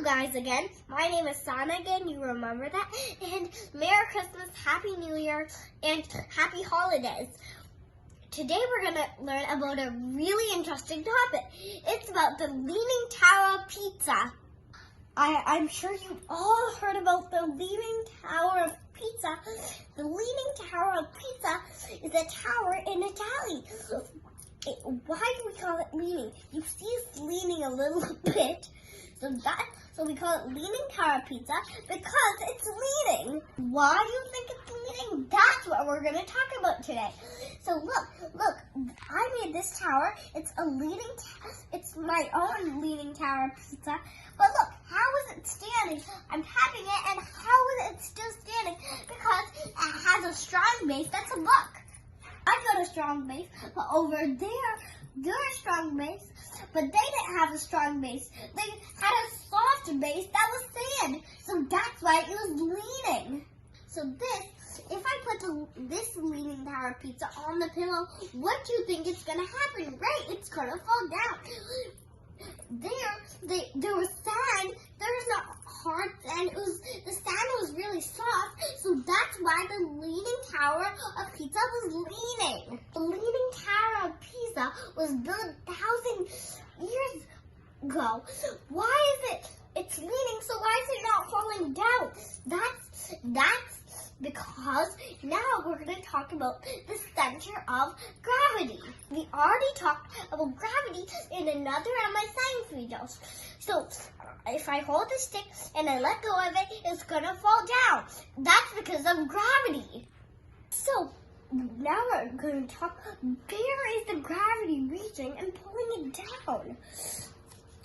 guys again. My name is Sana again, you remember that? And Merry Christmas, Happy New Year, and Happy Holidays. Today we're going to learn about a really interesting topic. It's about the Leaning Tower of Pisa. I'm sure you've all heard about the Leaning Tower of Pisa. The Leaning Tower of Pisa is a tower in Italy. Why do we call it leaning? You see it's leaning a little bit. So we call it Leaning Tower of Pisa because it's leaning. Why do you think it's leaning? That's what we're going to talk about today. So look, I made this tower. It's it's my own Leaning Tower of Pisa. But look, how is it standing? I'm tapping it, and how is it still standing? Because it has a strong base. That's a book. I got a strong base, but over there, they're a strong base, but they didn't have a strong base. They had a soft base that was sand, so that's why it was leaning. So if I put this Leaning Tower of Pisa on the pillow, what do you think is going to happen? Right, it's going to fall down. There was sand. There was not hard sand. The sand was really soft, so that's why the Leaning Tower of Pisa was leaning. The Leaning Tower of Pisa was built 1,000 years ago. Why is it's leaning? So why is it not falling down? That's because now we're going to talk about the center of gravity. We already talked about gravity in another of my science videos. So if I hold the stick and I let go of it, it's going to fall down. That's because of gravity. So now we're going to talk, where is the gravity reaching and pulling it down?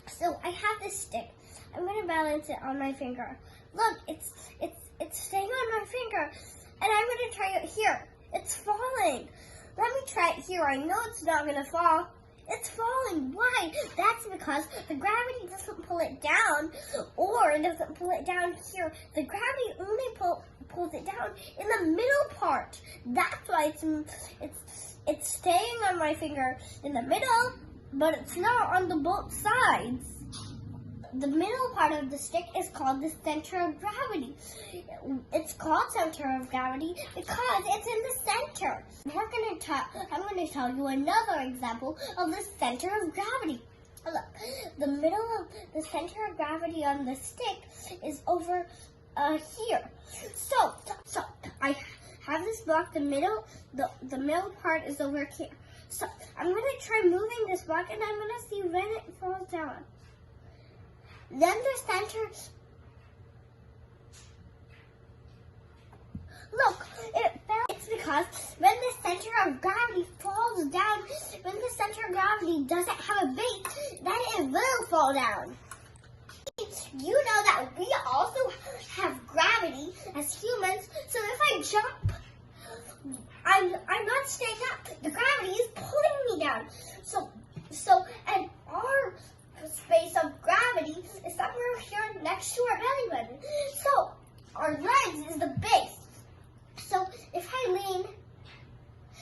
So I have this stick. I'm going to balance it on my finger. Look, it's staying on my finger, and I'm going to try it here. It's falling. Let me try it here. I know it's not going to fall. It's falling. Why? That's because the gravity doesn't pull it down, or it doesn't pull it down here. The gravity only pulls it down in the middle part. That's why it's staying on my finger in the middle, but it's not on the both sides. The middle part of the stick is called the center of gravity. It's called center of gravity because it's in the center. I'm going to tell you another example of the center of gravity. Look, the middle of the center of gravity on the stick is over here. So I have this block. The middle part is over here. So I'm going to try moving this block, and I'm going to see when it falls down. Then the center, look, it fell. It's because when the center of gravity falls down, when the center of gravity doesn't have a base, then it will fall down. You know that we also have gravity as humans, so if I jump, I'm not staying up. The gravity is pulling me down. And our space of gravity is somewhere here next to our belly button. So our legs is the base. So if I lean,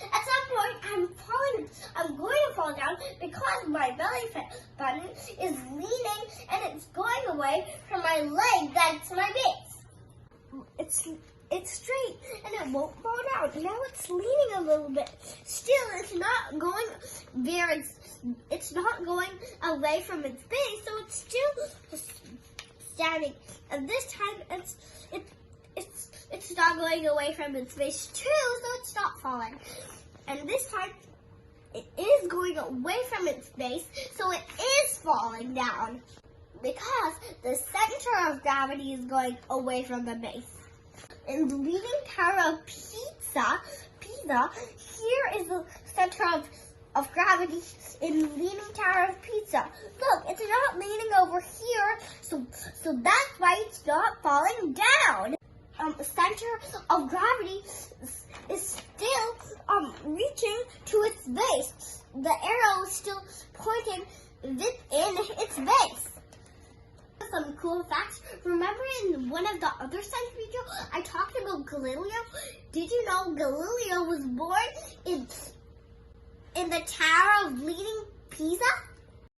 at some point I'm going to fall down because my belly button is leaning and it's going away from my leg. That's my base. It's straight and it won't fall down. Now it's leaning a little bit. Still, it's not going it's not going away from its base, so it's still standing. And this time it's not going away from its base too, so it's not falling. And this time it is going away from its base, so it is falling down because the center of gravity is going away from the base. In the Leaning Tower of Pisa, here is the center of gravity in Leaning Tower of Pisa. Look, it's not leaning over here, so that's why it's not falling down. The center of gravity is still reaching to its base. The arrow is still pointing within its base. Some cool facts. Remember in one of the other science videos, I talked about Galileo? Did you know Galileo was born in the Tower of Leaning Pisa?